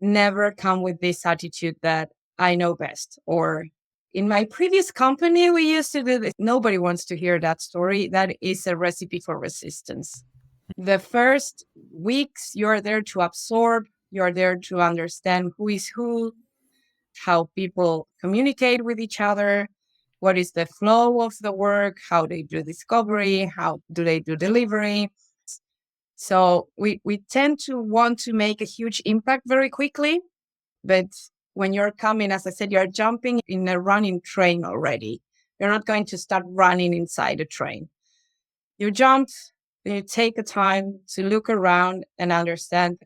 never come with this attitude that I know best. Or in my previous company, we used to do this. Nobody wants to hear that story. That is a recipe for resistance. The first weeks, you're there to absorb, you're there to understand who is who, how people communicate with each other, what is the flow of the work, how they do discovery, how do they do delivery. So we tend to want to make a huge impact very quickly. But when you're coming, as I said, you're jumping in a running train already. You're not going to start running inside a train. You jump, you take a time to look around and understand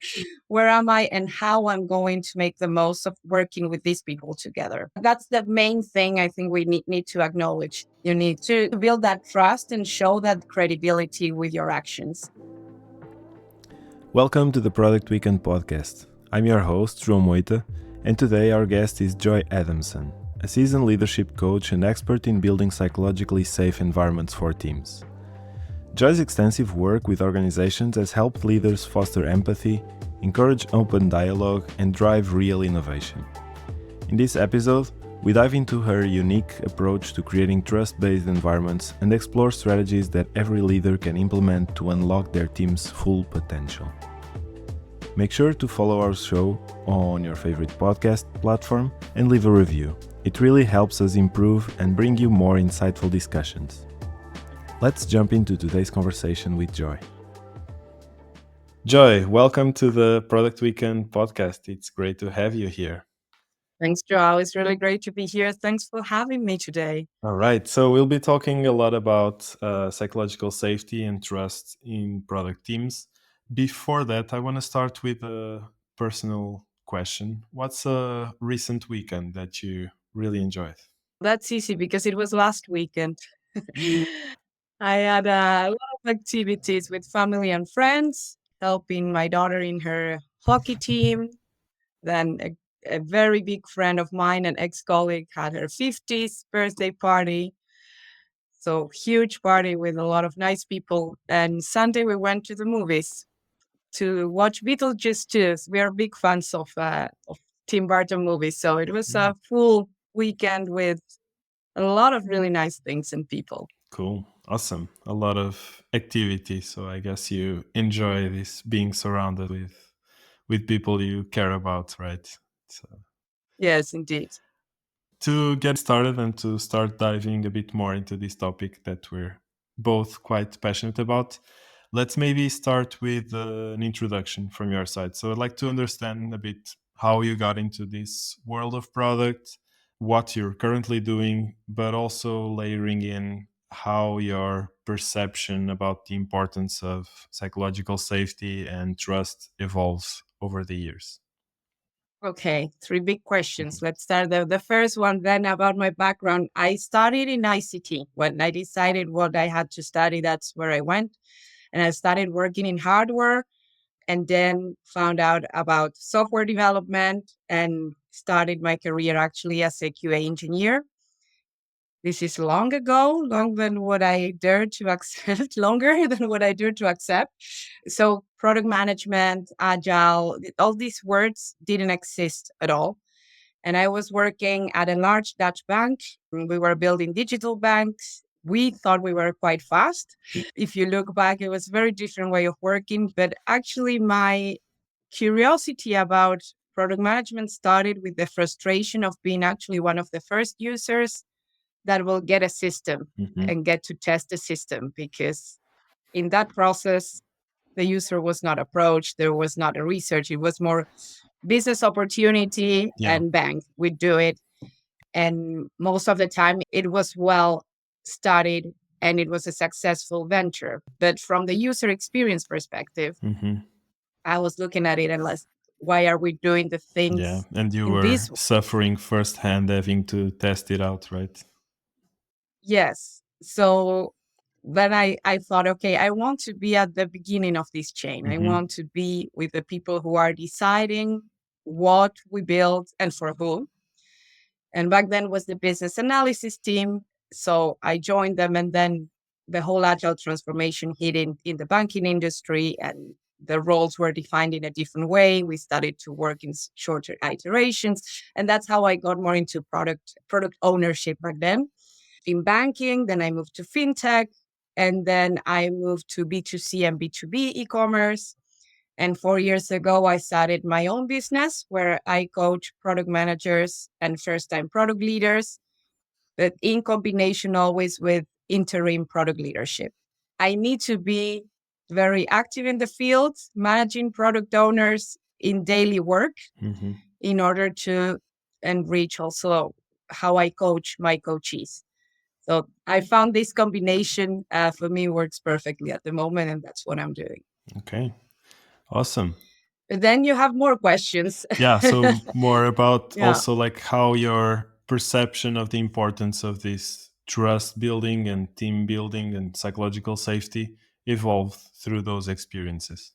where am I and how I'm going to make the most of working with these people together. That's the main thing I think we need to acknowledge. You need to build that trust and show that credibility with your actions. Welcome to the Product Weekend podcast. I'm your host, Joao Moita, and today our guest is Joy Adamson, a seasoned leadership coach and expert in building psychologically safe environments for teams. Joy's extensive work with organizations has helped leaders foster empathy, encourage open dialogue, and drive real innovation. In this episode, we dive into her unique approach to creating trust-based environments and explore strategies that every leader can implement to unlock their team's full potential. Make sure to follow our show on your favorite podcast platform and leave a review. It really helps us improve and bring you more insightful discussions. Let's jump into today's conversation with Joy. Joy, welcome to the Product Weekend podcast. It's great to have you here. Thanks, Joao. It's really great to be here. Thanks for having me today. All right. So we'll be talking a lot about psychological safety and trust in product teams. Before that, I want to start with a personal question. What's a recent weekend that you really enjoyed? That's easy because it was last weekend. I had a lot of activities with family and friends, helping my daughter in her hockey team. Then a very big friend of mine, an ex-colleague, had her 50th birthday party. So huge party with a lot of nice people. And Sunday we went to the movies to watch Beetlejuice 2. We are big fans of Tim Burton movies. So it was a full weekend with a lot of really nice things and people. Cool. Awesome. A lot of activity. So I guess you enjoy this being surrounded with people you care about, right? So Yes, indeed. to get started and to start diving a bit more into this topic that we're both quite passionate about, let's maybe start with an introduction from your side. So I'd like to understand a bit how you got into this world of product, what you're currently doing, but also layering in how your perception about the importance of psychological safety and trust evolves over the years. Okay, three big questions. Let's start the first one then about my background. I studied in ICT. When I decided what I had to study, that's where I went. And I started working in hardware and then found out about software development and started my career actually as a QA engineer. This is long ago, longer than what I dared to accept, longer than what I dared to accept. So product management, agile, all these words didn't exist at all. And I was working at a large Dutch bank. We were building digital banks. We thought we were quite fast. If you look back, it was a very different way of working. But actually, my curiosity about product management started with the frustration of being actually one of the first users that will get a system and get to test the system, because in that process, the user was not approached. There was not a research. It was more business opportunity and bang, we do it. And most of the time it was well studied and it was a successful venture. But from the user experience perspective, I was looking at it and like, why are we doing the things Yeah, and you in were this way? suffering firsthand having to test it out, right? Yes. So then I thought, okay, I want to be at the beginning of this chain. I want to be with the people who are deciding what we build and for whom. And back then was the business analysis team. So I joined them, and then the whole agile transformation hit in the banking industry, and the roles were defined in a different way. We started to work in shorter iterations, and that's how I got more into product ownership back then. In banking, then I moved to fintech, and then I moved to B2C and B2B e-commerce. And 4 years ago, I started my own business where I coach product managers and first time product leaders, but in combination always with interim product leadership. I need to be very active in the field, managing product owners in daily work in order to enrich also how I coach my coachees. So I found this combination for me works perfectly at the moment, and that's what I'm doing. Okay. Awesome. But then you have more questions. Yeah, so more about Yeah. also like how your perception of the importance of this trust building and team building and psychological safety evolved through those experiences.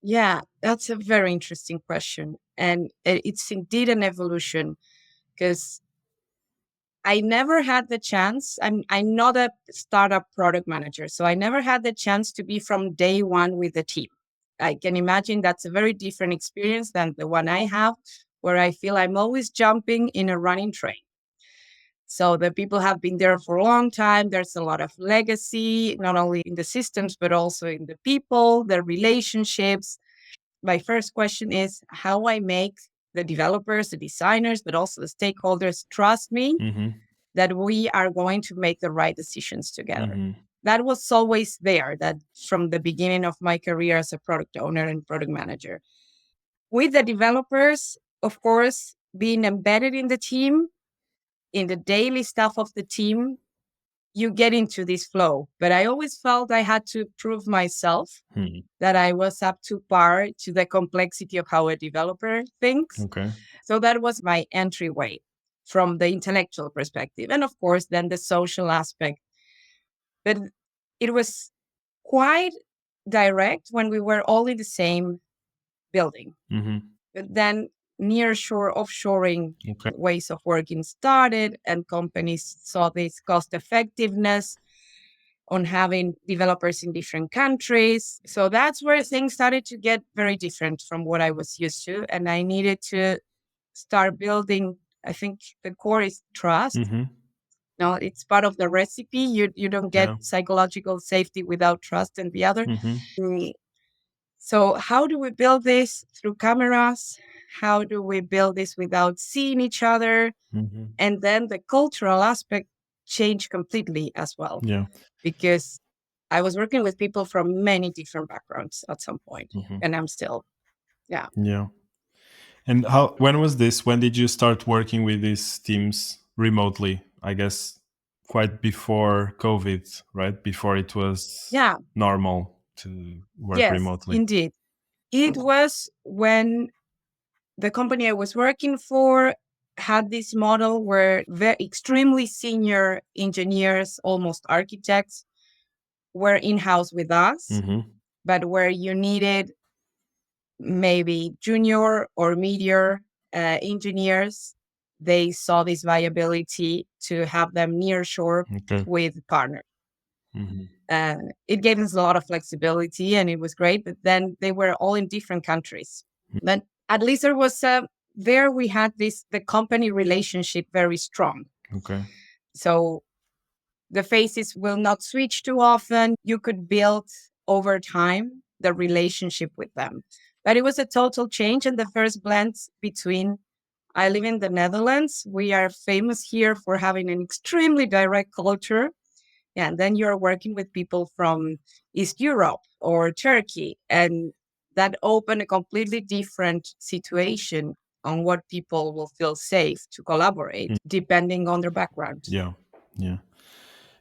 Yeah, that's a very interesting question. And it's indeed an evolution because I never had the chance. I'm not a startup product manager, so I never had the chance to be from day one with the team. I can imagine that's a very different experience than the one I have, where I feel I'm always jumping in a running train. So the people have been there for a long time. There's a lot of legacy, not only in the systems, but also in the people, the relationships. My first question is how I make the developers, the designers, but also the stakeholders trust me Mm-hmm. that we are going to make the right decisions together. Mm-hmm. That was always there, that from the beginning of my career as a product owner and product manager. With the developers, of course, being embedded in the team, in the daily stuff of the team, you get into this flow. But I always felt I had to prove myself Hmm. that I was up to par to the complexity of how a developer thinks. Okay. So that was my entryway from the intellectual perspective. And of course, then the social aspect. But it was quite direct when we were all in the same building. Mm-hmm. But then nearshore, offshoring Okay. ways of working started, and companies saw this cost effectiveness on having developers in different countries. So that's where things started to get very different from what I was used to. And I needed to start building, I think the core is trust. Mm-hmm. No, it's part of the recipe. You don't get Yeah. psychological safety without trust and the other. Mm-hmm. So how do we build this through cameras? How do we build this without seeing each other? Mm-hmm. And then the cultural aspect changed completely as well, Yeah. because I was working with people from many different backgrounds at some point, Mm-hmm. and I'm still, yeah. Yeah. And how? When was this? When did you start working with these teams remotely? I guess quite before COVID, right? Before it was Yeah, normal to work yes, remotely. indeed. It was when the company I was working for had this model where very extremely senior engineers, almost architects, were in-house with us, Mm-hmm. but where you needed maybe junior or meteor engineers, they saw this viability to have them near shore Okay. with partners. Mm-hmm. It gave us a lot of flexibility and it was great, but then they were all in different countries. But at least there was there we had this the company relationship very strong. Okay. So the faces will not switch too often. You could build over time the relationship with them. But it was a total change and the first blend between I live in the Netherlands. We are famous here for having an extremely direct culture. Yeah, and then you're working with people from East Europe or Turkey, and that opened a completely different situation on what people will feel safe to collaborate depending on their background. Yeah. Yeah.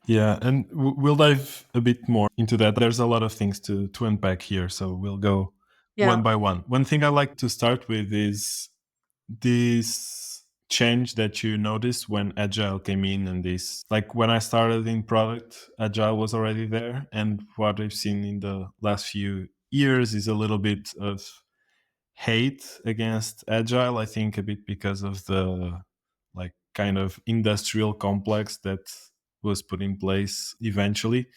Yeah. And we'll dive a bit more into that. There's a lot of things to unpack here. So we'll go Yeah. one by one. One thing I like to start with is this change that you noticed when Agile came in, and this, like when I started in product, Agile was already there. And what I've seen in the last few years is a little bit of hate against Agile. I think a bit because of the like kind of industrial complex that was put in place eventually.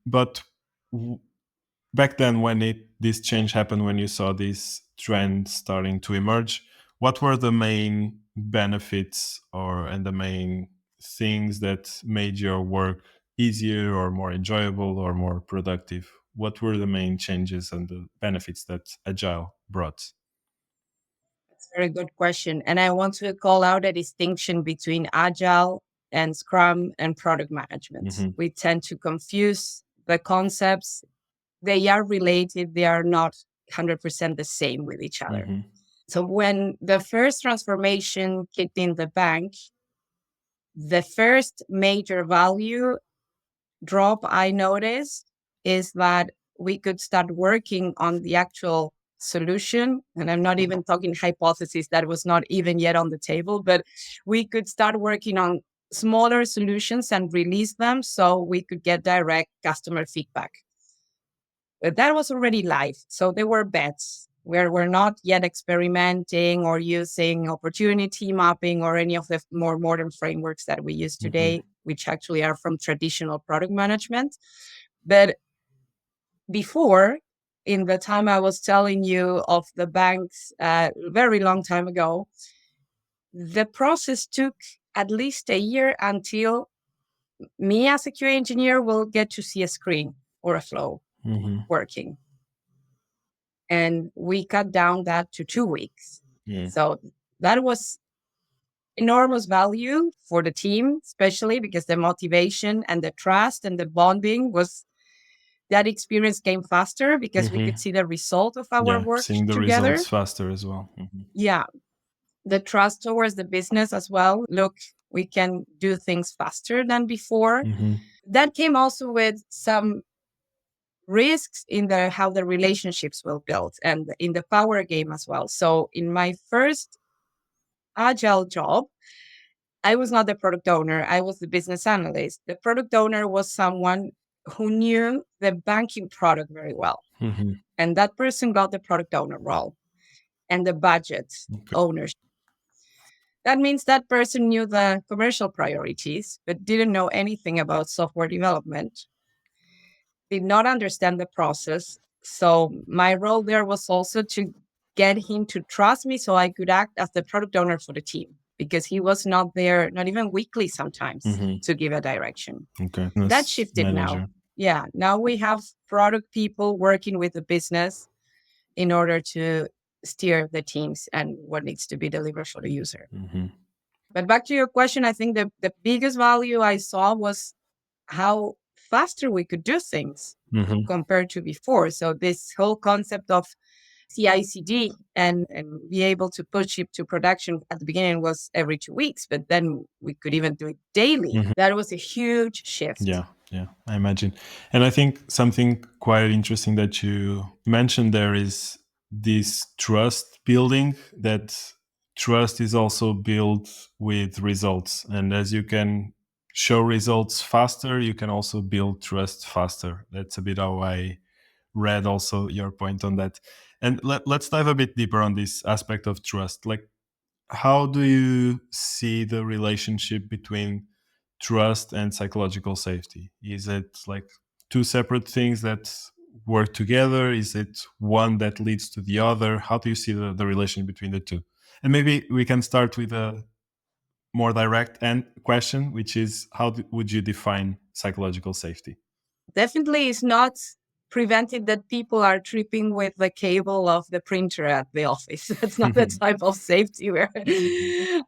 But back then when this change happened, when you saw this trend starting to emerge, what were the main benefits and the main things that made your work easier or more enjoyable or more productive? What were the main changes and the benefits that Agile brought? Very good question. And I want to call out a distinction between Agile and Scrum and product management. Mm-hmm. We tend to confuse the concepts. They are related, they are not 100% the same with each other. Mm-hmm. So when the first transformation kicked in the bank, the first major value drop I noticed is that we could start working on the actual solution. And I'm not even talking hypothesis that was not even yet on the table, but we could start working on smaller solutions and release them so we could get direct customer feedback. But that was already live. So they were bets where we're not yet experimenting or using opportunity mapping or any of the more modern frameworks that we use today, which actually are from traditional product management. But before, in the time I was telling you of the banks very long time ago, the process took at least a year until me as a QA engineer will get to see a screen or a flow working. And we cut down that to 2 weeks. Yeah. So that was enormous value for the team, especially because the motivation and the trust and the bonding was that experience came faster because we could see the result of our Yeah, work seeing the together. results faster as well. Yeah, the trust towards the business as well. Look, we can do things faster than before. That came also with some risks in the how the relationships will build and in the power game as well. So in my first agile job, I was not the product owner, I was the business analyst. The product owner was someone who knew the banking product very well. And that person got the product owner role and the budget ownership. That means that person knew the commercial priorities, but didn't know anything about software development, did not understand the process. So my role there was also to get him to trust me so I could act as the product owner for the team because he was not there, not even weekly sometimes, to give a direction. Okay. That shifted now. Manager. Yeah. Now we have product people working with the business in order to steer the teams and what needs to be delivered for the user. But back to your question, I think the biggest value I saw was how faster we could do things compared to before. So this whole concept of CI/CD and be able to push it to production at the beginning was every 2 weeks, but then we could even do it daily. That was a huge shift. Yeah, I imagine. And I think something quite interesting that you mentioned there is this trust building, that trust is also built with results. And as you can show results faster, you can also build trust faster. That's a bit how I read also your point on that. And let's dive a bit deeper on this aspect of trust. Like, how do you see the relationship between trust and psychological safety? Is it like two separate things that work together? Is it one that leads to the other? How do you see the relation between the two? And maybe we can start with a more direct question, which is would you define psychological safety? Definitely is not preventing that people are tripping with the cable of the printer at the office. That's not the type of safety where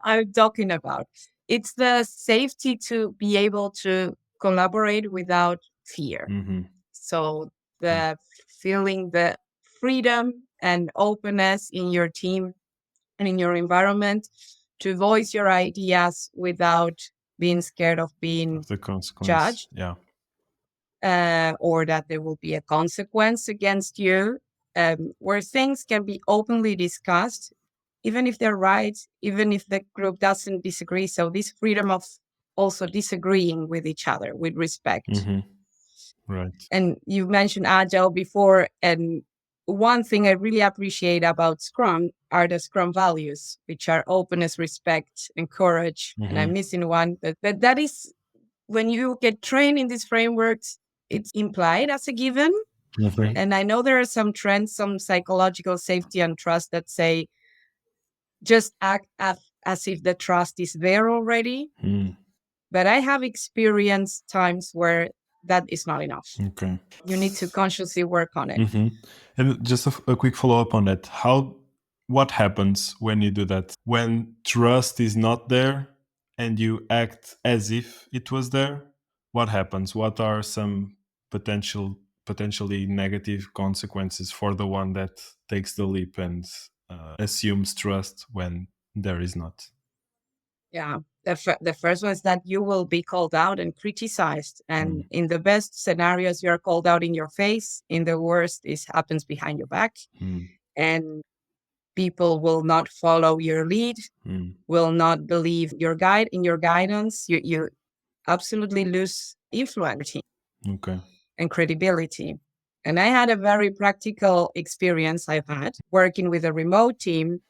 I'm talking about. It's the safety to be able to collaborate without fear. So the feeling the freedom and openness in your team and in your environment to voice your ideas without being scared of being The consequence. judged, Yeah. or that there will be a consequence against you, where things can be openly discussed, even if they're right, even if the group doesn't disagree. So this freedom of also disagreeing with each other with respect. Right. And you mentioned Agile before, and one thing I really appreciate about Scrum are the Scrum values, which are openness, respect, and courage. And I'm missing one, but that is when you get trained in these frameworks, it's implied as a given. Okay. And I know there are some trends, some psychological safety and trust that say just act as if the trust is there already. Mm, But I have experienced times where that is not enough. okay. You need to consciously work on it. Hmm. And just a quick follow up on that. What happens when you do that? When trust is not there and you act as if it was there, what happens? What are some potentially negative consequences for the one that takes the leap and assumes trust when there is not? Yeah. The first one is that you will be called out and criticized. And Mm, in the best scenarios, you're called out in your face. In the worst, it happens behind your back. mm, And people will not follow your lead, mm. will not believe your guidance. You absolutely lose influence Okay. and credibility. And I had a very practical experience I've had working with a remote team.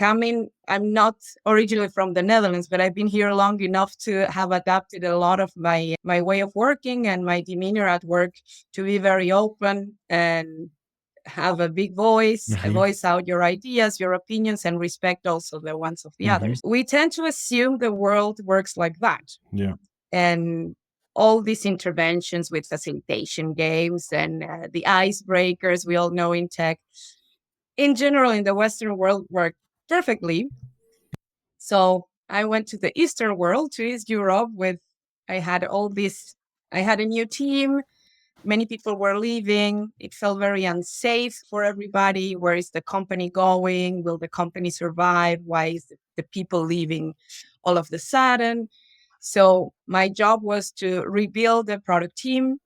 I'm not originally from the Netherlands, but I've been here long enough to have adapted a lot of my way of working and my demeanor at work to be very open and have a big voice, Hmm. voice out your ideas, your opinions, and respect also the ones of the Hmm. others. We tend to assume the world works like that. Yeah. And all these interventions with facilitation games and the icebreakers we all know in tech, in general, in the Western world, work perfectly. So I went to the Eastern world, to East Europe, I had all this, I had a new team. Many people were leaving. It felt very unsafe for everybody. Where is the company going? Will the company survive? Why is the people leaving all of the sudden? So my job was to rebuild the product team,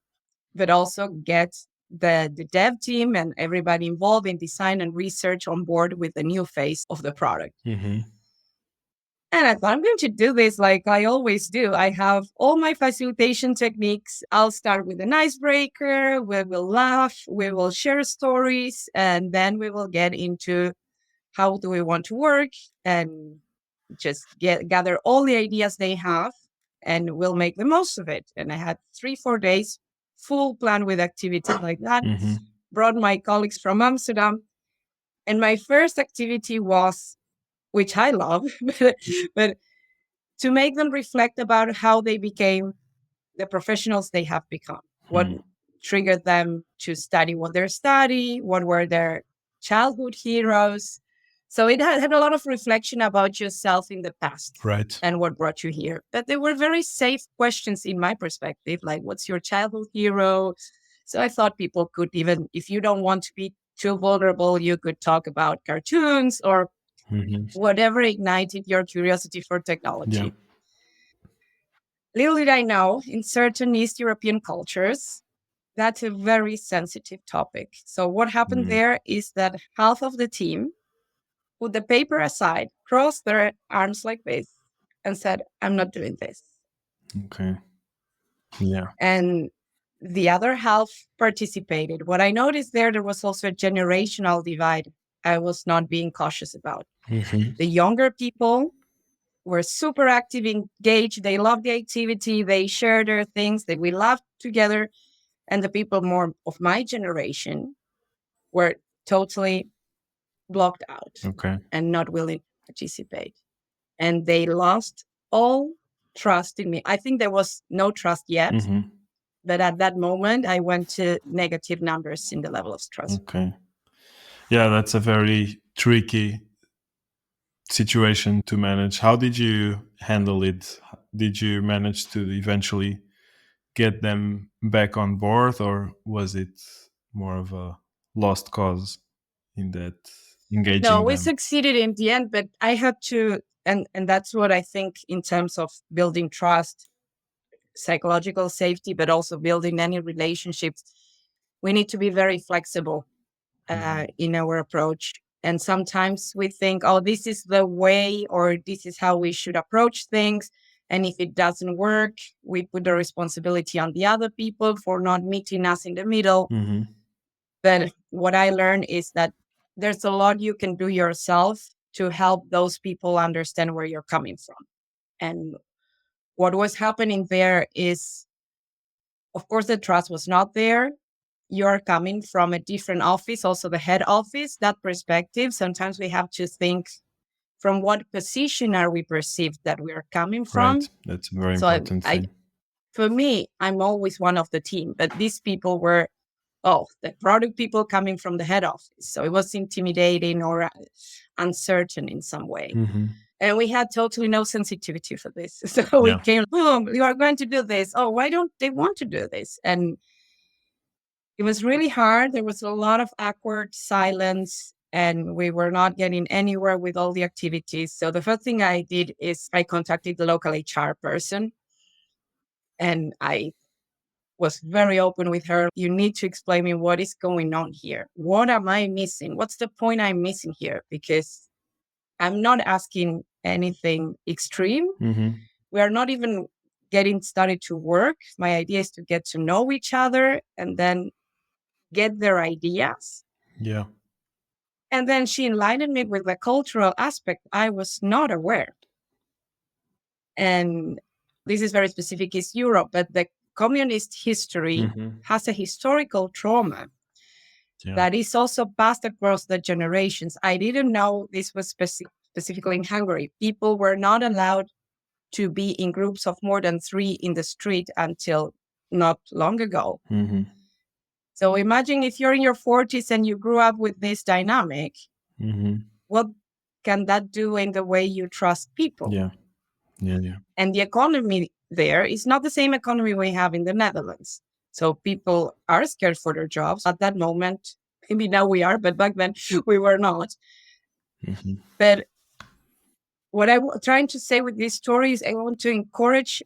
but also get the dev team and everybody involved in design and research on board with the new phase of the product. Hmm. And I thought I'm going to do this like I always do. I have all my facilitation techniques. I'll start with an icebreaker. We will laugh. We will share stories. And then we will get into how do we want to work and just gather all the ideas they have and we'll make the most of it. And I had 3, 4 days, full plan with activities like that. Hmm. Brought my colleagues from Amsterdam. And my first activity was, which I love, but to make them reflect about how they became the professionals they have become, what Mm. triggered them to study what they study, what were their childhood heroes. So it had a lot of reflection about yourself in the past Right. and what brought you here. But they were very safe questions in my perspective, like what's your childhood hero? So I thought people could, even if you don't want to be too vulnerable, you could talk about cartoons or Hmm. whatever ignited your curiosity for Yeah. technology. Little did I know, in certain East European cultures, that's a very sensitive topic. So, what happened Mm. there is that half of the team put the paper aside, crossed their arms like this, and said, I'm not doing this. Okay. Yeah. And the other half participated. What I noticed there was also a generational divide I was not being cautious about. Hmm. The younger people were super active, engaged. They loved the activity. They shared their things that we laughed together. And the people more of my generation were totally blocked out Okay. and not willing to participate. And they lost all trust in me. I think there was no trust yet, Hmm. but at that moment, I went to negative numbers in the level of trust. Okay. Yeah, that's a very tricky situation to manage. How did you handle it? Did you manage to eventually get them back on board, or was it more of a lost cause in that No, engaging we them? succeeded in the end, but I had to, and that's what I think in terms of building trust, psychological safety, but also building any relationships. We need to be very flexible Hmm. in our approach. And sometimes we think, oh, this is the way, or this is how we should approach things. And if it doesn't work, we put the responsibility on the other people for not meeting us in the middle. Hmm. But what I learned is that there's a lot you can do yourself to help those people understand where you're coming from. And what was happening there is, of course, the trust was not there. you're coming from a different office, also the head office, that perspective, sometimes we have to think from what position are we perceived that we are coming Right. from. That's a very So important I thing. for me, I'm always one of the team, but these people were, the product people coming from the head office. So it was intimidating or uncertain in some way. Mm-hmm. And we had totally no sensitivity for this. So we Yeah. came, you are going to do this. Oh, why don't they want to do this? And it was really hard. There was a lot of awkward silence, and we were not getting anywhere with all the activities. So the first thing I did is I contacted the local HR person, and I was very open with her. You need to explain me what is going on here. What am I missing? What's the point I'm missing here? Because I'm not asking anything extreme. Mm-hmm. We are not even getting started to work. My idea is to get to know each other and then get their ideas. Yeah. And then she enlightened me with the cultural aspect I was not aware. And this is very specific, is Europe, but the communist history Mm-hmm. has a historical trauma Yeah. that is also passed across the generations. I didn't know this was specifically in Hungary. People were not allowed to be in groups of more than 3 in the street until not long ago. Mm-hmm. So imagine if you're in your 40s and you grew up with this dynamic, Mm-hmm. what can that do in the way you trust people? Yeah. Yeah. Yeah. And the economy there is not the same economy we have in the Netherlands. So people are scared for their jobs at that moment. Maybe now we are, but back then we were not. Mm-hmm. But what I'm trying to say with this story is I want to encourage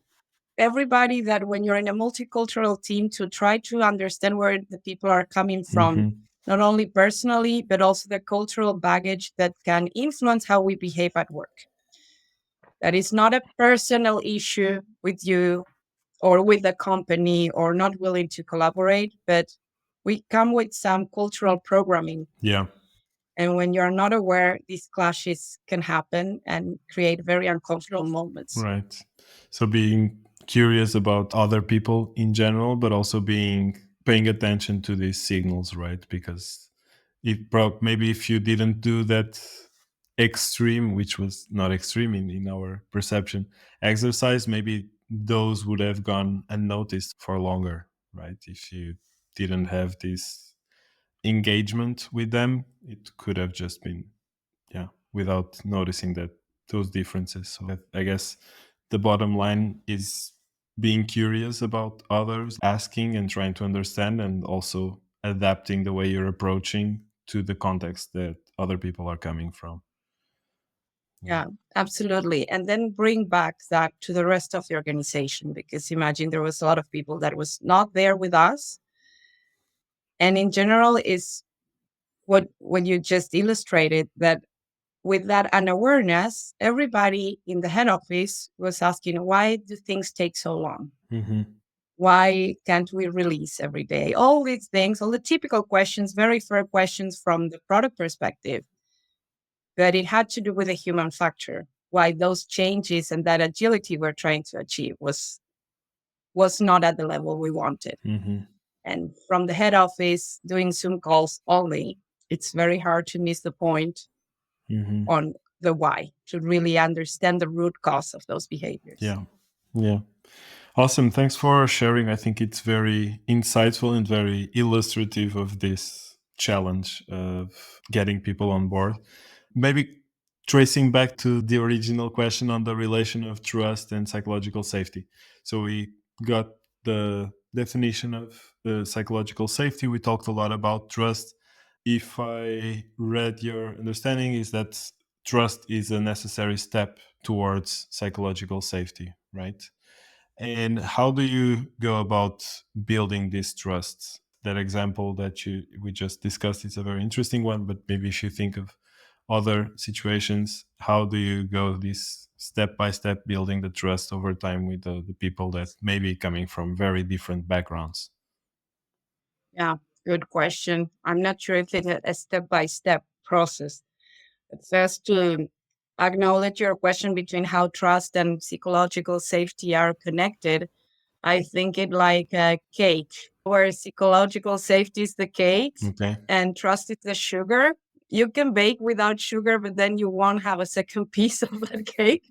everybody that when you're in a multicultural team to try to understand where the people are coming from, Mm-hmm. not only personally, but also the cultural baggage that can influence how we behave at work. That is not a personal issue with you or with the company or not willing to collaborate, but we come with some cultural programming. Yeah. And when you're not aware, these clashes can happen and create very uncomfortable moments. Right. So being curious about other people in general, but also being paying attention to these signals, right? Because maybe if you didn't do that extreme, which was not extreme in our perception, exercise, maybe those would have gone unnoticed for longer, right? If you didn't have this engagement with them, it could have just been, yeah, without noticing that those differences. So I guess the bottom line is being curious about others, asking and trying to understand, and also adapting the way you're approaching to the context that other people are coming from. Yeah. Yeah, absolutely. And then bring back that to the rest of the organization, because imagine there was a lot of people that was not there with us. And in general is what you just illustrated, that with that unawareness, everybody in the head office was asking, why do things take so long? Mm-hmm. Why can't we release every day? All these things, all the typical questions, very fair questions from the product perspective, but it had to do with the human factor. Why those changes and that agility we're trying to achieve was not at the level we wanted. Mm-hmm. And from the head office doing Zoom calls only, it's very hard to miss the point Mm-hmm. on the why, to really understand the root cause of those behaviors. Yeah. Yeah. Awesome. Thanks for sharing. I think it's very insightful and very illustrative of this challenge of getting people on board. Maybe tracing back to the original question on the relation of trust and psychological safety. So we got the definition of psychological safety. We talked a lot about trust. If I read your understanding, is that trust is a necessary step towards psychological safety, right? And how do you go about building this trust? That example that we just discussed is a very interesting one, but maybe if you think of other situations, how do you go this step by step building the trust over time with the people that may be coming from very different backgrounds? Yeah, good question. I'm not sure if it's a step by step process. But first, to acknowledge your question between how trust and psychological safety are connected, I think it like a cake, where psychological safety is the cake Okay. and trust is the sugar. You can bake without sugar, but then you won't have a second piece of that cake.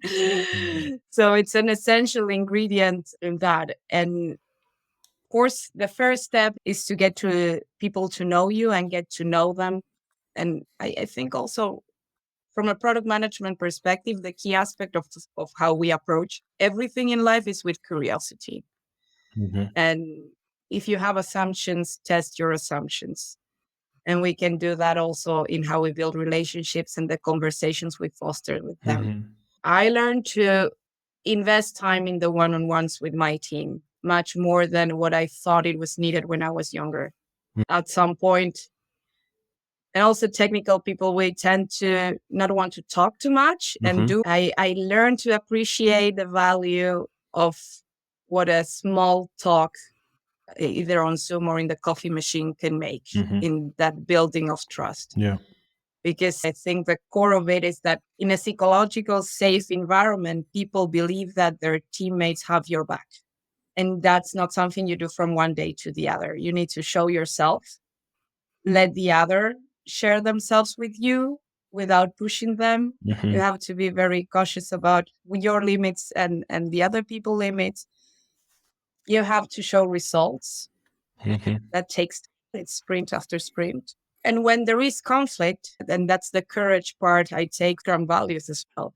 So it's an essential ingredient in that. And of course, the first step is to get to people to know you and get to know them. And I think also from a product management perspective, the key aspect of how we approach everything in life is with curiosity. Mhm. And if you have assumptions, test your assumptions. And we can do that also in how we build relationships and the conversations we foster with them. Mhm. I learned to invest time in the one on ones with my team, much more than what I thought it was needed when I was younger. At some point, and also technical people, we tend to not want to talk too much and Mhm. I learned to appreciate the value of what a small talk, either on Zoom or in the coffee machine, can make Mhm. in that building of trust. Yeah. Because I think the core of it is that in a psychological safe environment, people believe that their teammates have your back. And that's not something you do from one day to the other. You need to show yourself, let the other share themselves with you without pushing them. You Mhm. have to be very cautious about your limits and the other people limits. You have to show results. Mhm. That takes, it's sprint after sprint. And when there is conflict, then that's the courage part I take from values as well.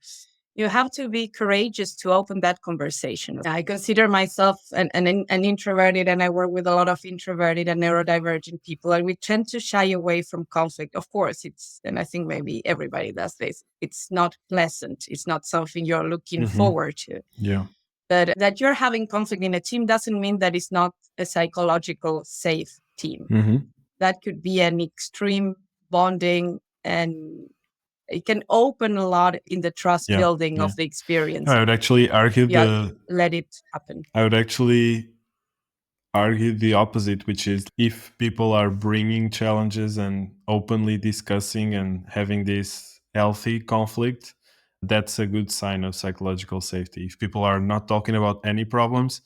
You have to be courageous to open that conversation. I consider myself an introverted, and I work with a lot of introverted and neurodivergent people, and we tend to shy away from conflict. Of course, and I think maybe everybody does this. It's not pleasant. It's not something you're looking Mhm. forward to. Yeah. But that you're having conflict in a team doesn't mean that it's not a psychological safe team. Mhm. That could be an extreme bonding, and it can open a lot in the trust Yeah. building Yeah. of the experience. I would actually argue Yeah, the let it happen. I would actually argue the opposite, which is if people are bringing challenges and openly discussing and having this healthy conflict, that's a good sign of psychological safety. If people are not talking about any problems,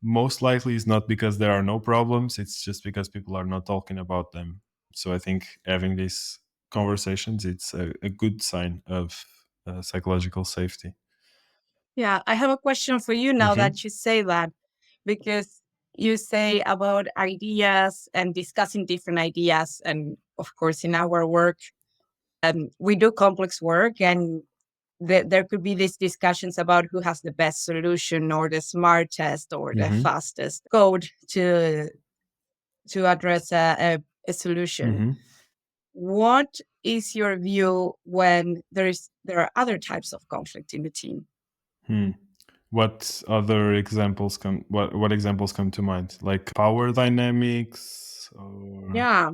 most likely it's not because there are no problems, it's just because people are not talking about them. So I think having these conversations, it's a good sign of psychological safety. Yeah, I have a question for you now Hmm. that you say that, because you say about ideas and discussing different ideas. And of course, in our work, we do complex work, and there could be these discussions about who has the best solution or the smartest or the Hmm. fastest code to address a solution. Hmm. What is your view when there are other types of conflict in the team? Hmm. What other examples come? What examples come to mind? Like power dynamics, or Yeah,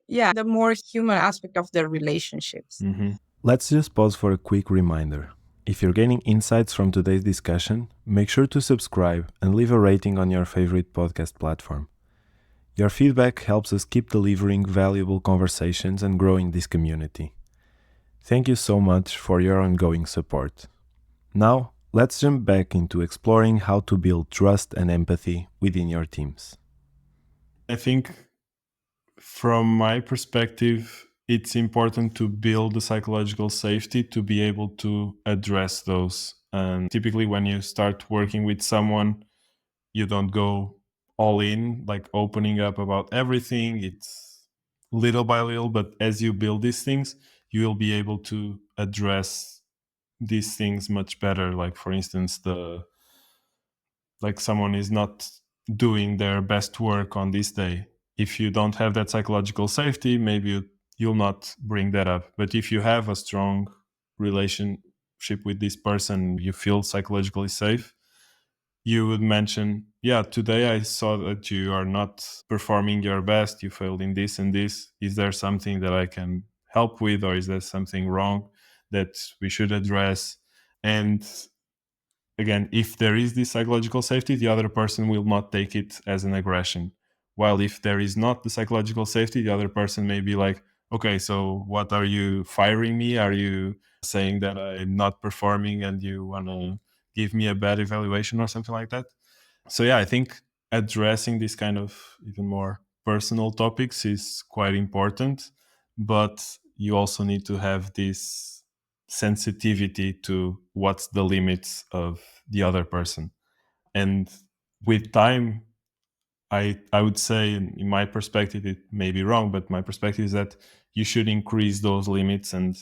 yeah, the more human aspect of the relationships. Mhm. Let's just pause for a quick reminder. If you're gaining insights from today's discussion, make sure to subscribe and leave a rating on your favorite podcast platform. Your feedback helps us keep delivering valuable conversations and growing this community. Thank you so much for your ongoing support. Now, let's jump back into exploring how to build trust and empathy within your teams. I think from my perspective, it's important to build the psychological safety to be able to address those. And typically, when you start working with someone, you don't go all in, like opening up about everything. It's little by little, but as you build these things, you will be able to address these things much better. Like, for instance, the like someone is not doing their best work on this day. If you don't have that psychological safety, maybe you'll not bring that up. But if you have a strong relationship with this person, you feel psychologically safe, you would mention, yeah, today I saw that you are not performing your best, you failed in this and this. Is there something that I can help with, or is there something wrong that we should address? And again, if there is this psychological safety, the other person will not take it as an aggression. While if there is not the psychological safety, the other person may be like, okay, so what, are you firing me? Are you saying that I'm not performing and you want to give me a bad evaluation or something like that? So yeah, I think addressing this kind of even more personal topics is quite important, but you also need to have this sensitivity to what's the limits of the other person. And with time, I would say, in my perspective, it may be wrong, but my perspective is that you should increase those limits and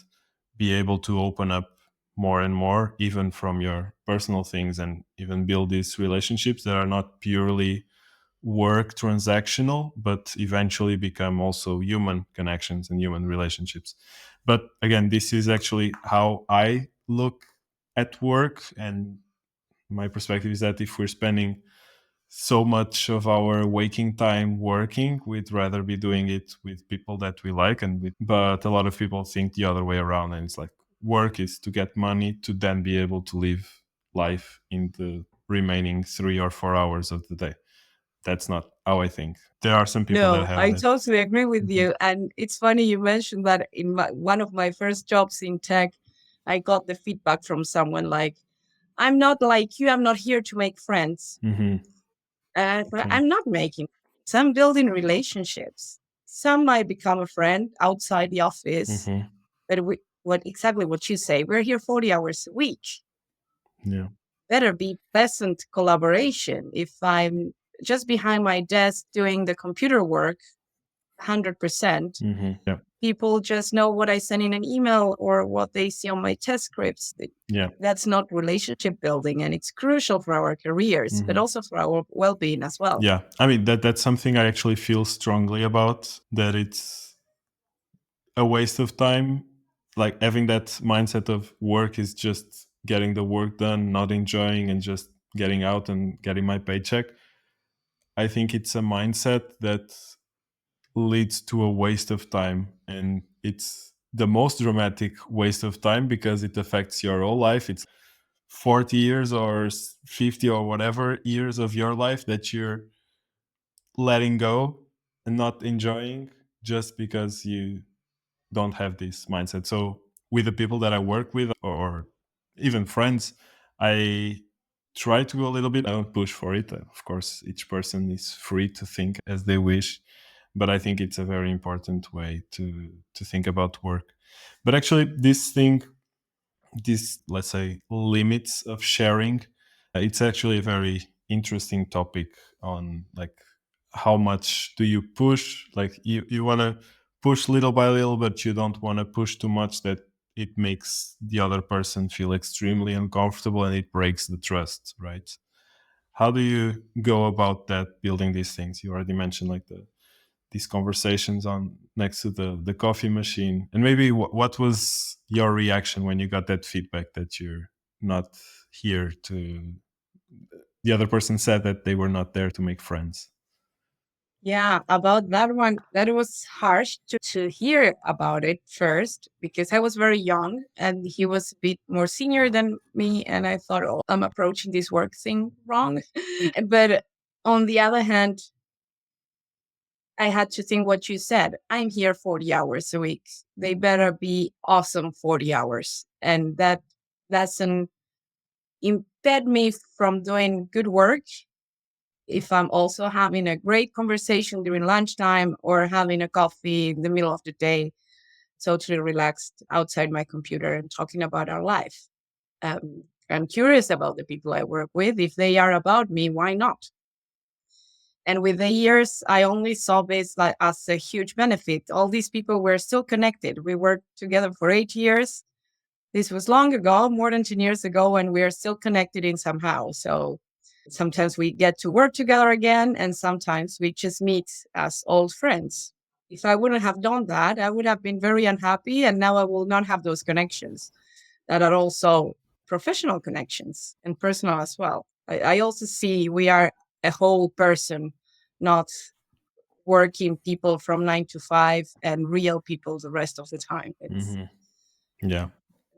be able to open up more and more, even from your personal things, and even build these relationships that are not purely work transactional, but eventually become also human connections and human relationships. But again, this is actually how I look at work. And my perspective is that if we're spending so much of our waking time working, we'd rather be doing it with people that we like. But a lot of people think the other way around, and it's like work is to get money to then be able to live life in the remaining 3 or 4 hours of the day. That's not how I think. There are some people that No, have I that. totally agree with Mhm. you. And it's funny you mentioned that in one of my first jobs in tech, I got the feedback from someone like, I'm not like you, I'm not here to make friends. Mhm. But Yeah. I'm not making friends. I'm building relationships. Some might become a friend outside the office, Mhm. but what you say, we're here 40 hours a week. Yeah. Better be pleasant collaboration. If I'm just behind my desk doing the computer work 100%, Mhm. Yeah. people just know what I send in an email or what they see on my test scripts. Yeah. That's not relationship building, and it's crucial for our careers, but Mhm. also for our well-being as well. Yeah. I mean, that's something I actually feel strongly about, that it's a waste of time. Like having that mindset of work is just getting the work done, not enjoying, and just getting out and getting my paycheck. I think it's a mindset that leads to a waste of time. And it's the most dramatic waste of time because it affects your whole life. It's 40 years or 50 or whatever years of your life that you're letting go and not enjoying just because you don't have this mindset. So with the people that I work with, or even friends, I try to go a little bit. I don't push for it. Of course, each person is free to think as they wish, but I think it's a very important way to think about work. But actually, this thing, this, let's say, limits of sharing, it's actually a very interesting topic on like how much do you push. Like you want to push little by little, but you don't want to push too much that it makes the other person feel extremely uncomfortable and it breaks the trust, right? How do you go about that, building these things? You already mentioned like these conversations on next to the coffee machine. And maybe what was your reaction when you got that feedback that you're not here to, the other person said that they were not there to make friends? Yeah, about that one, that was harsh to hear about it first because I was very young and he was a bit more senior than me. And I thought, oh, I'm approaching this work thing wrong. But on the other hand, I had to think what you said. I'm here 40 hours a week. They better be awesome 40 hours. And that doesn't impede me from doing good work if I'm also having a great conversation during lunchtime or having a coffee in the middle of the day, totally relaxed outside my computer and talking about our life. I'm curious about the people I work with. If they are about me, why not? And with the years, I only saw this like as a huge benefit. All these people were still connected. We worked together for 8 years. This was long ago, more than 10 years ago, and we are still connected in somehow. So sometimes we get to work together again, and sometimes we just meet as old friends. If I wouldn't have done that, I would have been very unhappy, and now I will not have those connections that are also professional connections and personal as well. I also see we are a whole person, not working people from 9 to 5 and real people the rest of the time. It's Hmm. Yeah.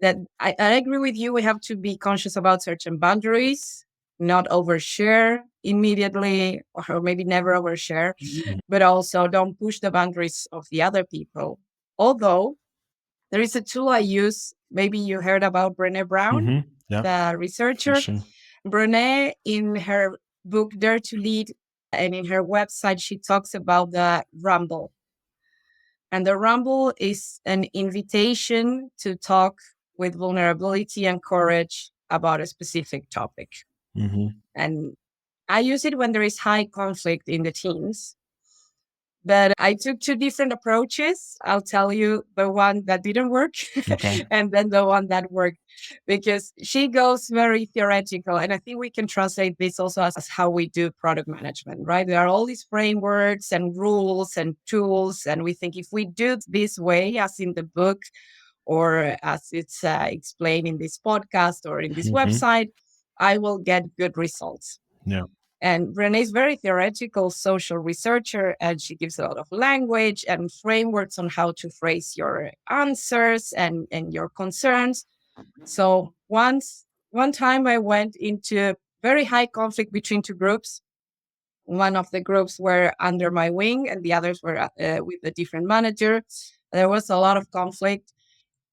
that I agree with you. We have to be conscious about certain boundaries, not overshare immediately, or maybe never overshare, but also don't push the boundaries of the other people. Although there is a tool I use, maybe you heard about Brené Brown, Hmm. Yeah, the for researcher. sure. Brené, in her book, Dare to Lead. And in her website, she talks about the Rumble. And the Rumble is an invitation to talk with vulnerability and courage about a specific topic. And I use it when there is high conflict in the teams. But I took two different approaches. I'll tell you the one that didn't work Okay. and then the one that worked, because she goes very theoretical. And I think we can translate this also as how we do product management, right? There are all these frameworks and rules and tools. And we think if we do this way, as in the book, or as it's explained in this podcast or in this website, I will get good results. Yeah. And Brené is very theoretical social researcher, and she gives a lot of language and frameworks on how to phrase your answers and your concerns. So one time I went into very high conflict between two groups. One of the groups were under my wing and the others were with a different manager. There was a lot of conflict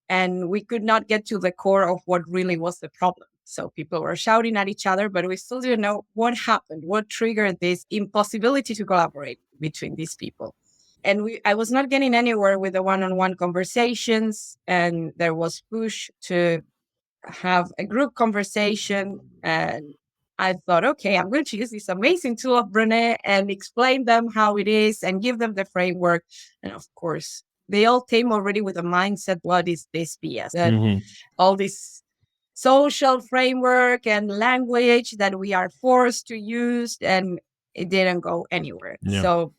and we could not get to the core of what really was the problem. So people were shouting at each other, but we still didn't know what happened, what triggered this impossibility to collaborate between these people. And I was not getting anywhere with the one-on-one conversations, and there was push to have a group conversation. And I thought, okay, I'm going to use this amazing tool of Brené and explain them how it is and give them the framework. And of course, they all came already with a mindset, what is this BS? That all this social framework and language that we are forced to use, and it didn't go anywhere. Yeah. So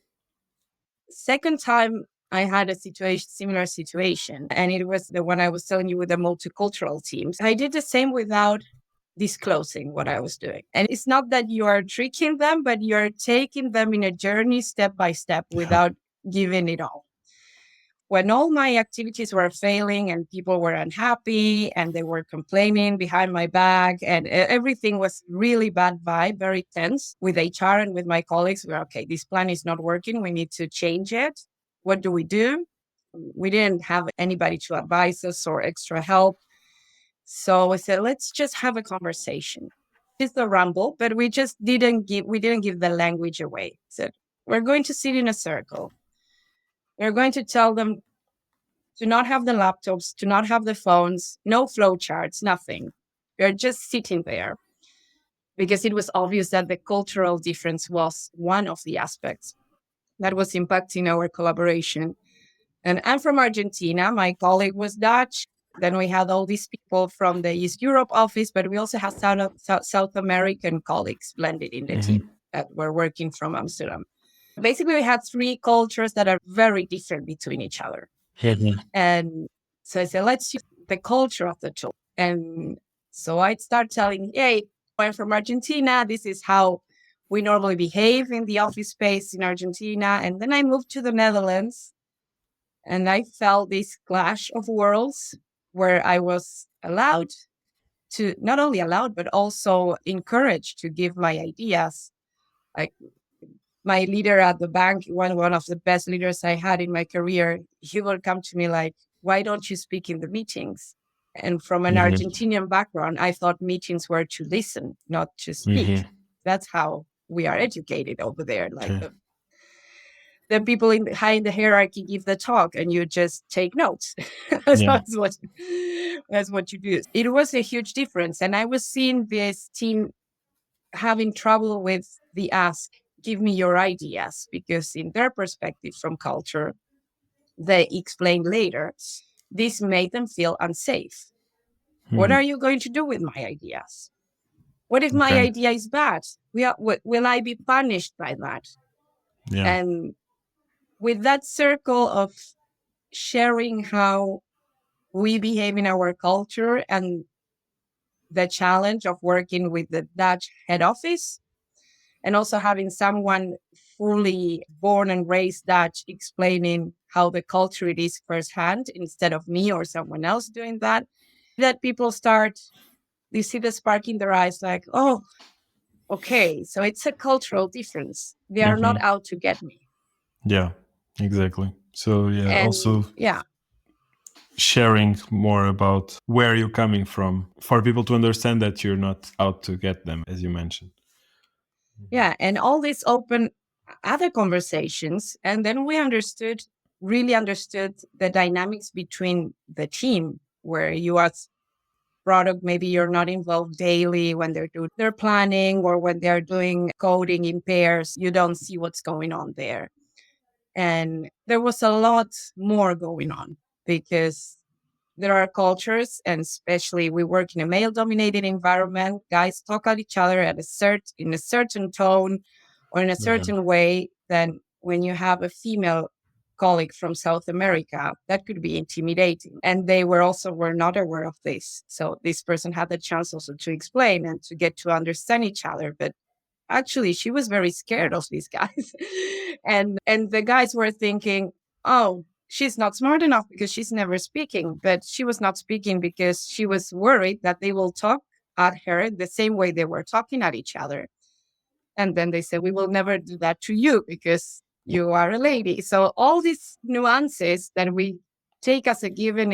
second time I had a similar situation, and it was the one I was telling you with the multicultural teams. I did the same without disclosing what I was doing. And it's not that you are tricking them, but you're taking them in a journey step by step without giving it all. When all my activities were failing and people were unhappy and they were complaining behind my back and everything was really bad vibe, very tense with HR and with my colleagues, we were, okay, this plan is not working. We need to change it. What do? We didn't have anybody to advise us or extra help. So I said, let's just have a conversation. It's the Rumble, but we didn't give the language away. Said, we're going to sit in a circle. We're going to tell them to not have the laptops, to not have the phones, no flow charts, nothing. We're just sitting there because it was obvious that the cultural difference was one of the aspects that was impacting our collaboration. And I'm from Argentina. My colleague was Dutch. Then we had all these people from the East Europe office, but we also had South American colleagues blended in the team that were working from Amsterdam. Basically, we had three cultures that are very different between each other. And so I said, let's use the culture of the tool. And so I'd start telling, hey, I'm from Argentina. This is how we normally behave in the office space in Argentina. And then I moved to the Netherlands and I felt this clash of worlds where I was allowed to, not only allowed, but also encouraged to give my ideas. Like my leader at the bank, one of the best leaders I had in my career, he would come to me like, why don't you speak in the meetings? And from an Argentinian background, I thought meetings were to listen, not to speak. That's how we are educated over there. Like the people high in the hierarchy give the talk and you just take notes. That's what you do. It was a huge difference. And I was seeing this team having trouble with the ask, give me your ideas, because in their perspective from culture, they explained later, this made them feel unsafe. What are you going to do with my ideas? What if my idea is bad? Will I be punished by that? Yeah. And with that circle of sharing how we behave in our culture and the challenge of working with the Dutch head office, and also having someone fully born and raised Dutch explaining how the culture it is firsthand instead of me or someone else doing that people start, you see the spark in their eyes like, oh, okay, so it's a cultural difference. They are not out to get me. Yeah, exactly. So And also sharing more about where you're coming from for people to understand that you're not out to get them, as you mentioned. Yeah. And all this opened other conversations. And then we really understood the dynamics between the team, where you as product, maybe you're not involved daily when they're doing their planning or when they're doing coding in pairs, you don't see what's going on there. And there was a lot more going on because there are cultures, and especially we work in a male dominated environment. Guys talk at each other in a certain tone or in a Yeah. certain way. Then when you have a female colleague from South America, that could be intimidating. And they were not aware of this. So this person had the chance also to explain and to get to understand each other. But actually, she was very scared of these guys. And the guys were thinking, oh, she's not smart enough because she's never speaking. But she was not speaking because she was worried that they will talk at her the same way they were talking at each other. And then they said, we will never do that to you because you are a lady. So all these nuances that we take as a given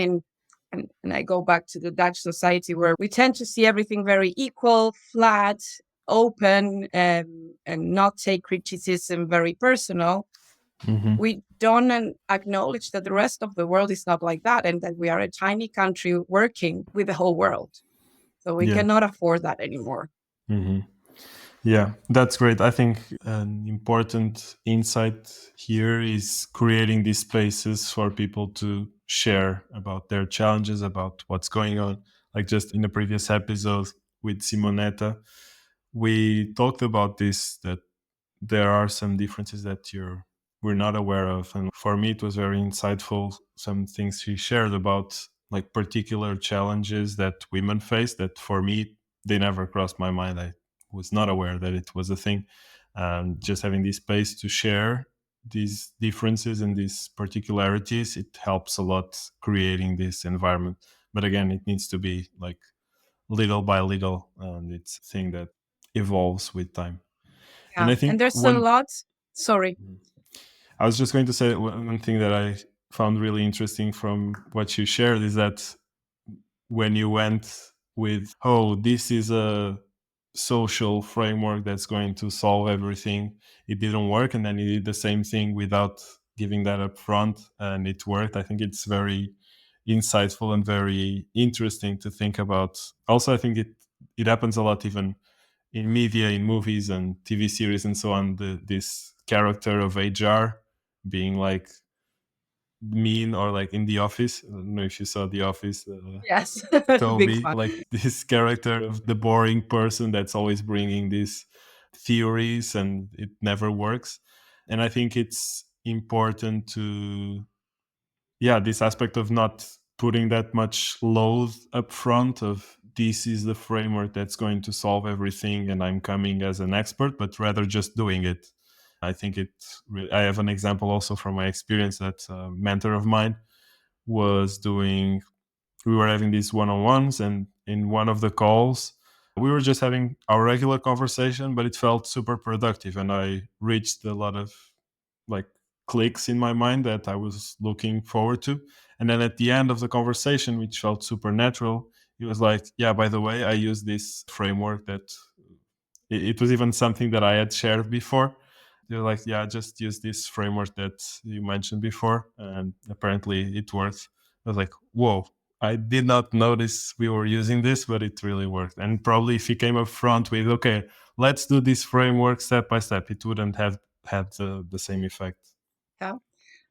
and I go back to the Dutch society where we tend to see everything very equal, flat, open, and not take criticism very personal. Hmm. We don't acknowledge that the rest of the world is not like that and that we are a tiny country working with the whole world. So we Yeah. cannot afford that anymore. Hmm. Yeah, that's great. I think an important insight here is creating these spaces for people to share about their challenges, about what's going on. Like just in the previous episode with Simonetta, we talked about this, that there are some differences that we're not aware of, and for me it was very insightful, some things she shared about like particular challenges that women face that for me they never crossed my mind. I was not aware that it was a thing, and just having this space to share these differences and these particularities, it helps a lot creating this environment. But again, it needs to be like little by little, and it's a thing that evolves with time. And Yeah. I And think there's a one, lot. Sorry. I was just going to say one thing that I found really interesting from what you shared is that when you went with, oh, this is a social framework that's going to solve everything, it didn't work. And then you did the same thing without giving that up front and it worked. I think it's very insightful and very interesting to think about. Also, I think it happens a lot even in media, in movies and TV series and so on, this character of HR being like mean, or like in The Office. I don't know if you saw The Office, Yes. Big Toby, fan. like this character of the boring person that's always bringing these theories and it never works. And I think it's important to, yeah, this aspect of not putting that much load up front of this is the framework that's going to solve everything and I'm coming as an expert, but rather just doing it. I think I have an example also from my experience that a mentor of mine was doing, we were having these one-on-ones, and in one of the calls we were just having our regular conversation, but it felt super productive and I reached a lot of like clicks in my mind that I was looking forward to. And then at the end of the conversation, which felt super natural, he was like, yeah, by the way, I use this framework that it was even something that I had shared before. They're like, yeah, just use this framework that you mentioned before. And apparently it worked. I was like, whoa, I did not notice we were using this, but it really worked. And probably if he came up front with, okay, let's do this framework step by step, it wouldn't have had the same effect. Yeah.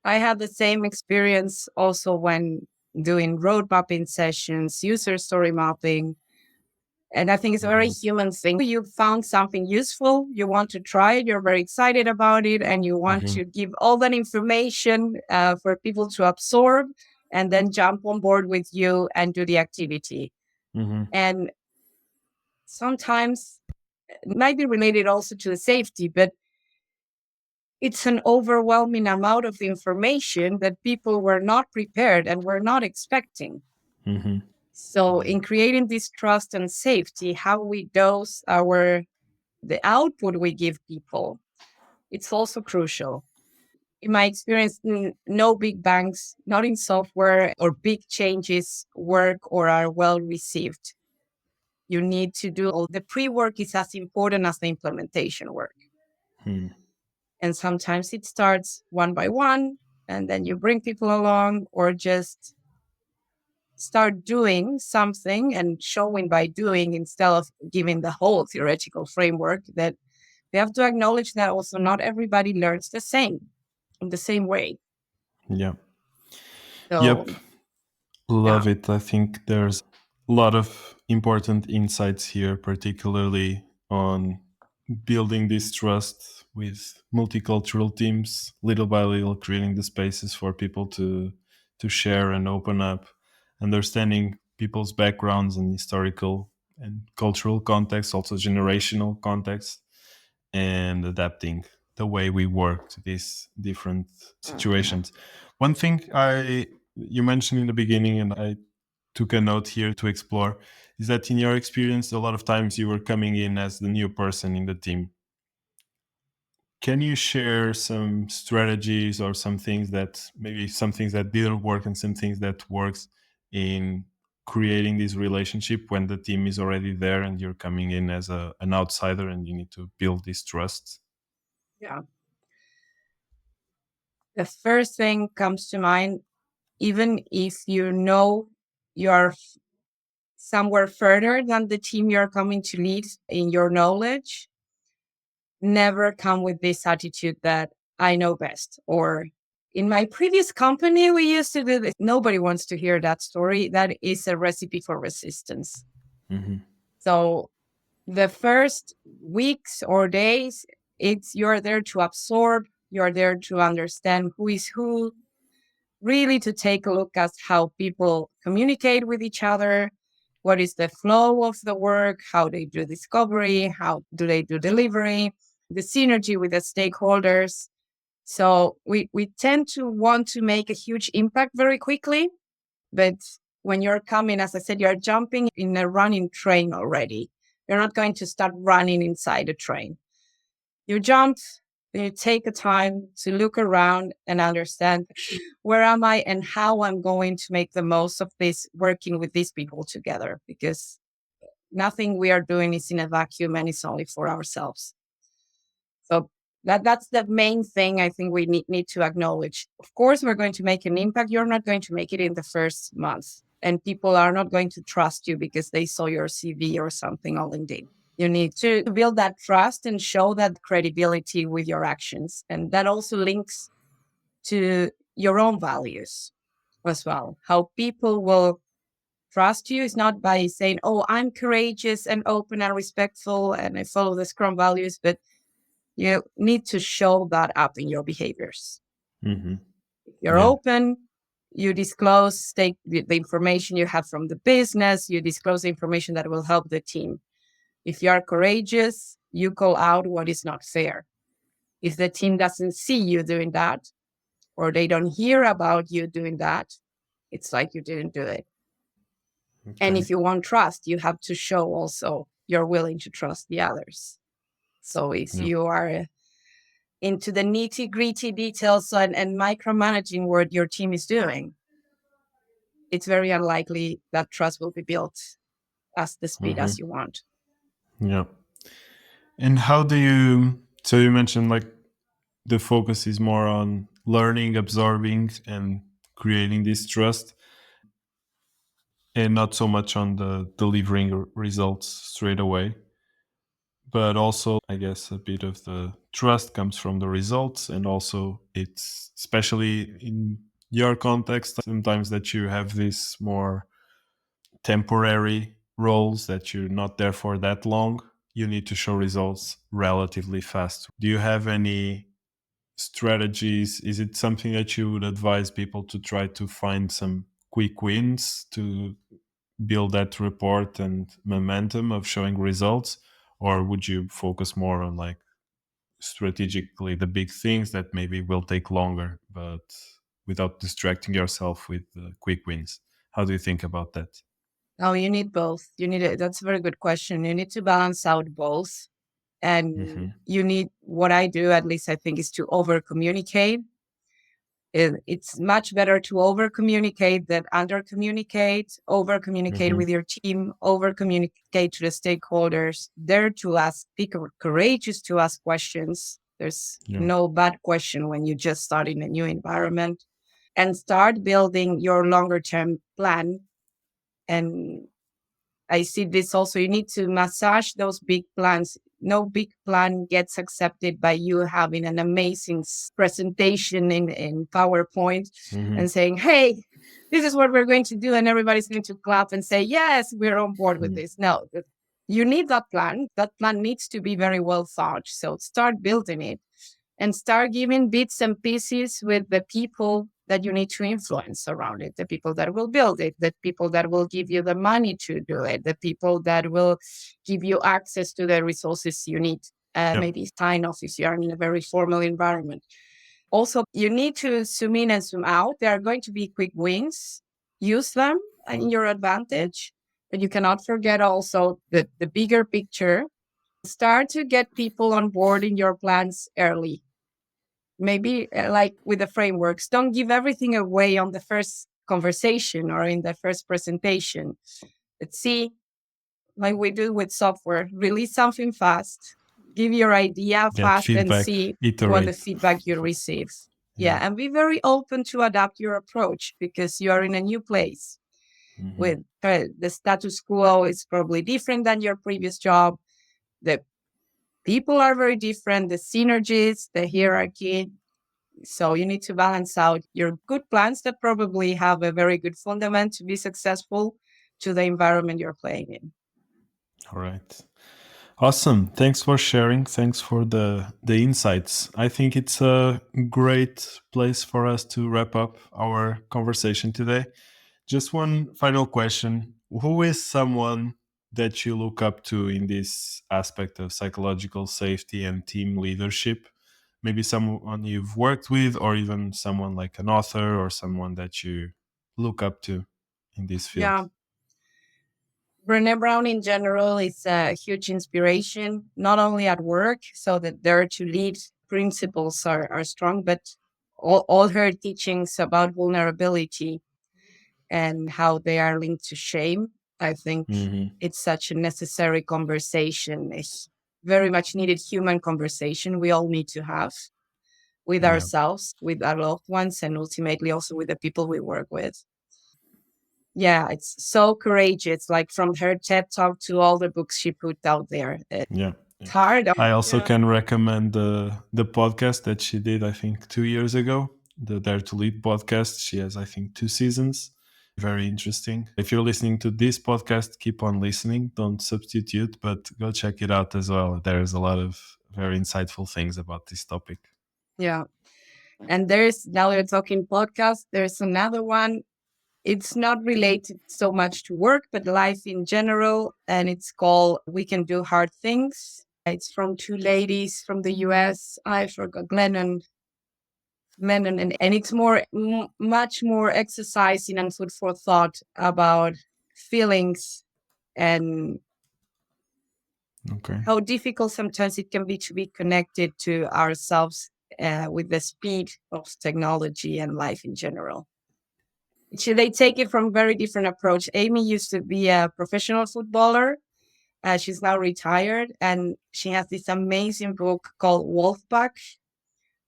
I had the same experience also when doing road mapping sessions, user story mapping. And I think it's a very Mhm. human thing. You found something useful, you want to try it, you're very excited about it, and you want Mhm. to give all that information for people to absorb and then jump on board with you and do the activity. Mhm. And sometimes it might be related also to the safety, but it's an overwhelming amount of information that people were not prepared and were not expecting. Mhm. So Yeah. in creating this trust and safety, how we dose the output we give people, it's also crucial. In my experience, no big banks, not in software or big changes work or are well received. You need to do all the pre-work is as important as the implementation work. Hmm. And sometimes it starts one by one, and then you bring people along, or just start doing something and showing by doing instead of giving the whole theoretical framework. That we have to acknowledge that also not everybody learns the same in the same way. Yeah. Yep. So Love yeah. it. I think there's a lot of important insights here, particularly on building this trust with multicultural teams, little by little, creating the spaces for people to share and open up, understanding people's backgrounds and historical and cultural context, also generational context, and adapting the way we work to these different Mhm. situations. One thing I you mentioned in the beginning, and I took a note here to explore, is that in your experience, a lot of times you were coming in as the new person in the team. Can you share some strategies or some things that maybe some things that didn't work and some things that works in creating this relationship when the team is already there and you're coming in as an outsider and you need to build this trust? Yeah. The first thing comes to mind, even if you know you're somewhere further than the team you're coming to lead in your knowledge, never come with this attitude that I know best. Or in my previous company, we used to do this. Nobody wants to hear that story. That is a recipe for resistance. Hmm. So the first weeks or days, it's you're there to absorb, you're there to understand who is who, really to take a look at how people communicate with each other, what is the flow of the work, how they do discovery, how do they do delivery, the synergy with the stakeholders. So we tend to want to make a huge impact very quickly, but when you're coming, as I said, you're jumping in a running train already. You're not going to start running inside a train. You jump, you take a time to look around and understand where am I and how I'm going to make the most of this working with these people together, because nothing we are doing is in a vacuum and it's only for ourselves. So that's the main thing I think we need to acknowledge. Of course, we're going to make an impact. You're not going to make it in the first month, and people are not going to trust you because they saw your CV or something on LinkedIn. You need to build that trust and show that credibility with your actions. And that also links to your own values as well. How people will trust you is not by saying, oh, I'm courageous and open and respectful and I follow the Scrum values, but you need to show that up in your behaviors. Hmm. If you're Yeah. open, you disclose the information you have from the business, you disclose the information that will help the team. If you are courageous, you call out what is not fair. If the team doesn't see you doing that, or they don't hear about you doing that, it's like you didn't do it. And Okay. if you want trust, you have to show also you're willing to trust the others. So if Yeah. you are into the nitty gritty details and micromanaging what your team is doing, it's very unlikely that trust will be built at the speed Hmm. as you want. Yeah. And how do you? So you mentioned like the focus is more on learning, absorbing, and creating this trust, and not so much on the delivering results straight away. But also, I guess a bit of the trust comes from the results, and also it's especially in your context sometimes that you have this more temporary roles that you're not there for that long. You need to show results relatively fast. Do you have any strategies? Is it something that you would advise people to try to find some quick wins to build that report and momentum of showing results? Or would you focus more on like strategically the big things that maybe will take longer, but without distracting yourself with quick wins? How do you think about that? No, you need both. You need it. That's a very good question. You need to balance out both. And Hmm. you need, what I do, at least I think, is to over communicate It's much better to over communicate than under communicate. Over communicate Hmm. with your team, over communicate to the stakeholders. Dare to ask, be courageous to ask questions. There's Yeah. no bad question when you just start in a new environment, and start building your longer term plan. And I see this also. You need to massage those big plans. No big plan gets accepted by you having an amazing presentation in PowerPoint Hmm. and saying, hey, this is what we're going to do. And everybody's going to clap and say, yes, we're on board with this. No, you need that plan. That plan needs to be very well thought. So start building it and start giving bits and pieces with the people that you need to influence around it, the people that will build it, the people that will give you the money to do it, the people that will give you access to the resources you need, Yeah. maybe sign off if you are in a very formal environment. Also, you need to zoom in and zoom out. There are going to be quick wins. Use them in your advantage, but you cannot forget also the bigger picture. Start to get people on board in your plans early. Maybe like with the frameworks, don't give everything away on the first conversation or in the first presentation. Let's see, like we do with software, release something fast, give your idea Get fast and feedback, see what the iterate. feedback you receive. Yeah. Yeah, and be very open to adapt your approach because you are in a new place Hmm. with the status quo is probably different than your previous job. The people are very different, the synergies, the hierarchy. So you need to balance out your good plans that probably have a very good fundament to be successful to the environment you're playing in. All right. Awesome. Thanks for sharing. Thanks for the insights. I think it's a great place for us to wrap up our conversation today. Just one final question. Who is someone that you look up to in this aspect of psychological safety and team leadership? Maybe someone you've worked with, or even someone like an author or someone that you look up to in this Yeah, field. Brené Brown in general is a huge inspiration, not only at work, so that their to lead principles are strong, but all her teachings about vulnerability and how they are linked to shame. I think Hmm. it's such a necessary conversation. It's very much needed human conversation we all need to have with Yeah. ourselves, with our loved ones, and ultimately also with the people we work with. Yeah, it's so courageous, like from her TED talk to all the books she put out there. It's Yeah. Yeah. hard. I also Yeah. can recommend the podcast that she did, I think, 2 years ago, the Dare to Lead podcast. She has, I think, 2 seasons. Very interesting. If you're listening to this podcast, keep on listening. Don't substitute, but go check it out as well. There's a lot of very insightful things about this topic. Yeah. And there's, now we're talking podcast, there's another one. It's not related so much to work, but life in general. And it's called We Can Do Hard Things. It's from two ladies from the US. I forgot Glennon, and it's much more exercising and food for thought about feelings and Okay. how difficult sometimes it can be to be connected to ourselves with the speed of technology and life in general. They take it from very different approach. Amy used to be a professional footballer. She's now retired, and she has this amazing book called Wolfpack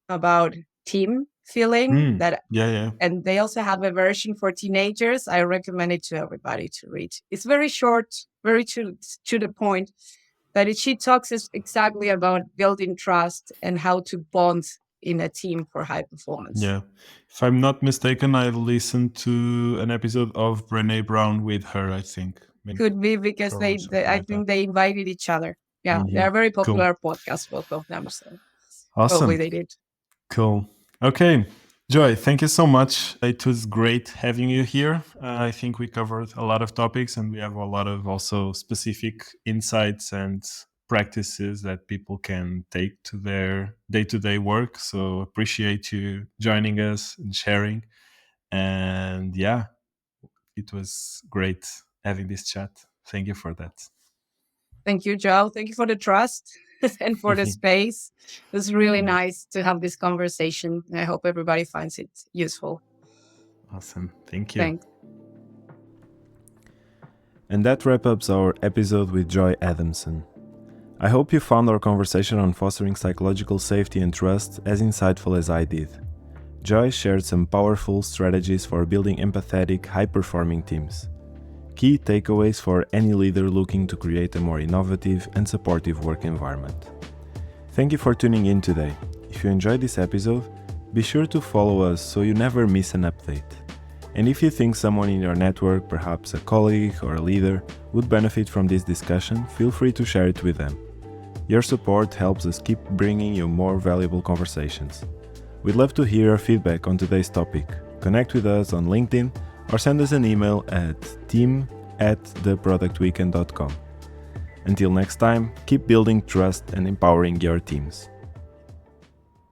about team feeling. Mm, That, yeah, yeah, and they also have a version for teenagers. I recommend it to everybody to read. It's very short, very to the point, but she talks exactly about building trust and how to bond in a team for high performance. yeah. If I'm not mistaken, I've listened to an episode of Brene Brown with her, I think. Maybe Could be because or something I like that. think they invited each other. Yeah, they Hmm. are very Cool. popular podcasts, both of them. So probably Awesome. they did. Cool. Okay. Joy, thank you so much. It was great having you here. I think we covered a lot of topics and we have a lot of also specific insights and practices that people can take to their day to day work. So appreciate you joining us and sharing. And yeah, it was great having this chat. Thank you for that. Thank you, Joe. Thank you for the trust. and for the space. It was really nice to have this conversation. I hope everybody finds it useful. Awesome. Thank you. Thanks. And that wraps up our episode with Joy Adamson. I hope you found our conversation on fostering psychological safety and trust as insightful as I did. Joy shared some powerful strategies for building empathetic, high-performing teams. Key takeaways for any leader looking to create a more innovative and supportive work environment. Thank you for tuning in today. If you enjoyed this episode, be sure to follow us so you never miss an update. And if you think someone in your network, perhaps a colleague or a leader, would benefit from this discussion, feel free to share it with them. Your support helps us keep bringing you more valuable conversations. We'd love to hear your feedback on today's topic. Connect with us on LinkedIn or send us an email at team@theproductweekend.com. Until next time, keep building trust and empowering your teams.